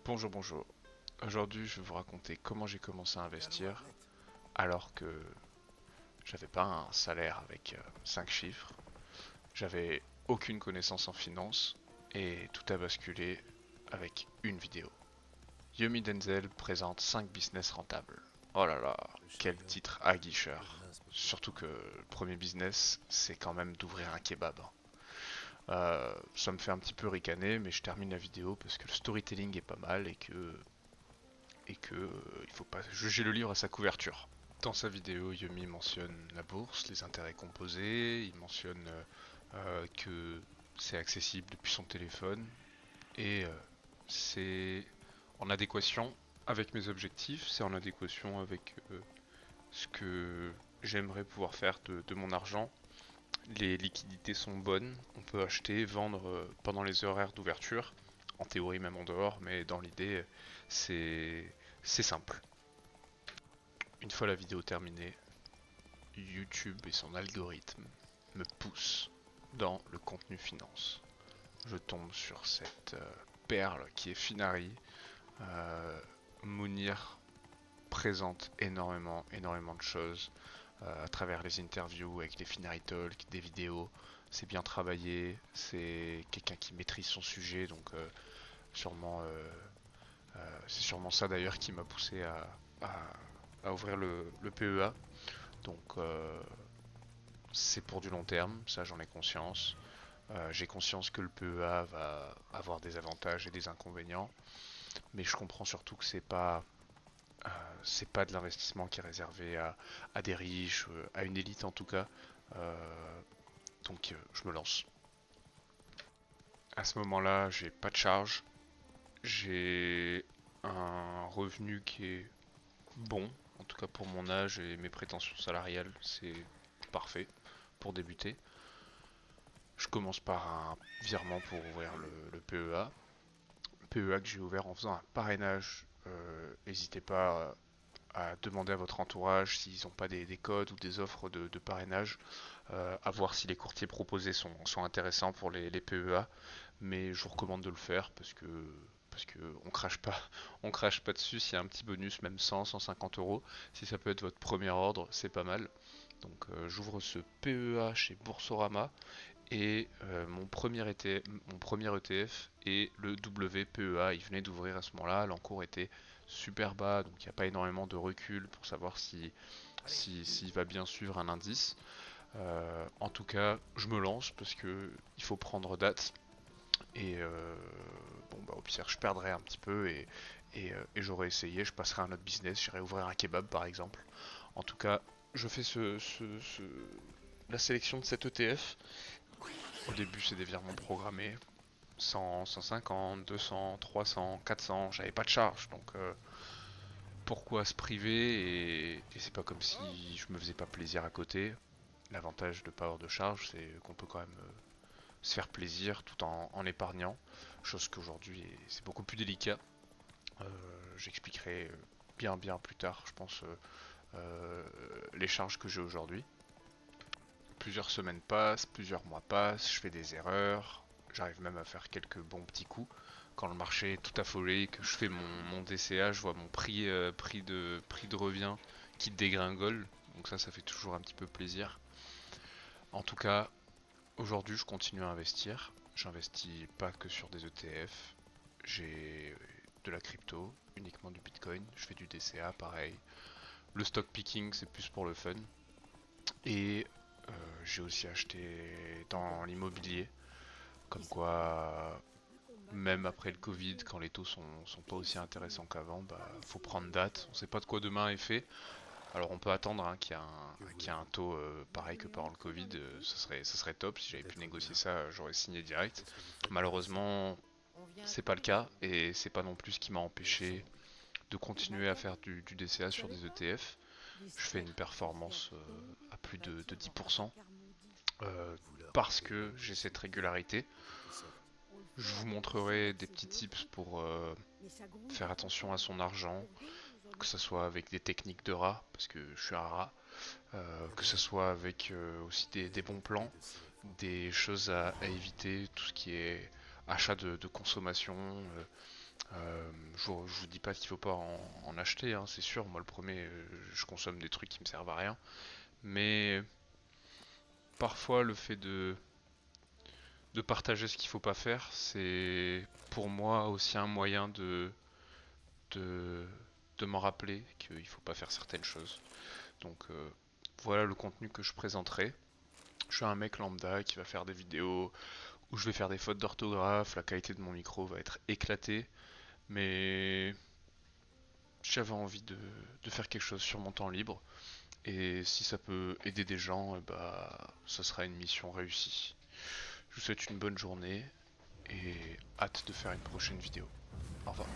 Bonjour, bonjour. Aujourd'hui, je vais vous raconter comment j'ai commencé à investir alors que j'avais pas un salaire avec 5 chiffres, j'avais aucune connaissance en finance et tout a basculé avec une vidéo. Yumi Denzel présente 5 business rentables. Oh là là, quel titre aguicheur. Surtout que le premier business, c'est quand même d'ouvrir un kebab. Ça me fait un petit peu ricaner, mais je termine la vidéo parce que le storytelling est pas mal et que il faut pas juger le livre à sa couverture. Dans sa vidéo, Yumi mentionne la bourse, les intérêts composés, il mentionne que c'est accessible depuis son téléphone et c'est en adéquation avec mes objectifs, c'est en adéquation avec ce que j'aimerais pouvoir faire de mon argent. Les liquidités sont bonnes, on peut acheter, vendre pendant les horaires d'ouverture, en théorie même en dehors, mais dans l'idée c'est simple. Une fois la vidéo terminée, YouTube et son algorithme me poussent dans le contenu finance. Je tombe sur cette perle qui est Finari. Euh, Mounir présente énormément de choses à travers les interviews avec les Finari Talk, des vidéos. C'est bien travaillé, c'est quelqu'un qui maîtrise son sujet, donc sûrement, c'est sûrement ça d'ailleurs qui m'a poussé à ouvrir le PEA. Donc c'est pour du long terme, ça j'en ai conscience. J'ai conscience que le PEA va avoir des avantages et des inconvénients, mais je comprends surtout que c'est pas de l'investissement qui est réservé à des riches, à une élite en tout cas. Donc je me lance. À ce moment-là, j'ai pas de charge, j'ai un revenu qui est bon, en tout cas pour mon âge et mes prétentions salariales, c'est parfait pour débuter. Je commence par un virement pour ouvrir le PEA. PEA que j'ai ouvert en faisant un parrainage. N'hésitez pas à demander à votre entourage s'ils n'ont pas des codes ou des offres de parrainage, à voir si les courtiers proposés sont intéressants pour les PEA. Mais je vous recommande de le faire parce que on crache pas dessus. S'il y a un petit bonus, même 100, 150 euros, si ça peut être votre premier ordre, c'est pas mal. Donc j'ouvre ce PEA chez Boursorama et mon premier ETF est le WPEA. Il venait d'ouvrir à ce moment-là. L'encours était super bas, donc il n'y a pas énormément de recul pour savoir s'il va bien suivre un indice. En tout cas, je me lance parce que il faut prendre date. Et bon, bah, au pire, je perdrai un petit peu et j'aurais essayé. Je passerai à un autre business. J'irai ouvrir un kebab par exemple. En tout cas, je fais la sélection de cet ETF. Au début, c'est des virements programmés. 100, 150, 200, 300, 400, j'avais pas de charge, donc pourquoi se priver et c'est pas comme si je me faisais pas plaisir à côté. L'avantage de pas avoir de charge, c'est qu'on peut quand même se faire plaisir tout en épargnant, chose qu'aujourd'hui c'est beaucoup plus délicat. Euh, J'expliquerai bien plus tard, je pense, les charges que j'ai aujourd'hui. Plusieurs semaines passent, plusieurs mois passent, je fais des erreurs, j'arrive même à faire quelques bons petits coups. Quand le marché est tout affolé, que je fais mon DCA, je vois mon prix de revient qui dégringole. Donc ça fait toujours un petit peu plaisir. En tout cas, aujourd'hui, je continue à investir. J'investis pas que sur des ETF. J'ai de la crypto, uniquement du Bitcoin. Je fais du DCA, pareil. Le stock picking, c'est plus pour le fun. Et j'ai aussi acheté dans l'immobilier. Comme quoi, même après le Covid, quand les taux sont pas aussi intéressants qu'avant, bah faut prendre date. On sait pas de quoi demain est fait. Alors on peut attendre hein, qu'il y a un taux pareil que pendant le Covid. Ça serait top. Si j'avais pu négocier ça, j'aurais signé direct. Malheureusement, c'est pas le cas et c'est pas non plus ce qui m'a empêché de continuer à faire du DCA sur des ETF. Je fais une performance à plus de 10% euh, parce que j'ai cette régularité. Je vous montrerai des petits tips pour faire attention à son argent, que ce soit avec des techniques de rat, parce que je suis un rat, que ce soit avec aussi des bons plans, des choses à éviter, tout ce qui est achat de consommation, Je vous dis pas qu'il faut pas en acheter, hein, c'est sûr. Moi, le premier, je consomme des trucs qui me servent à rien. Mais parfois, le fait de partager ce qu'il faut pas faire, c'est pour moi aussi un moyen de, de m'en rappeler qu'il faut pas faire certaines choses. Donc voilà le contenu que je présenterai. Je suis un mec lambda qui va faire des vidéos où je vais faire des fautes d'orthographe, la qualité de mon micro va être éclatée, mais j'avais envie de faire quelque chose sur mon temps libre. Et si ça peut aider des gens, bah, ça sera une mission réussie. Je vous souhaite une bonne journée et hâte de faire une prochaine vidéo. Au revoir.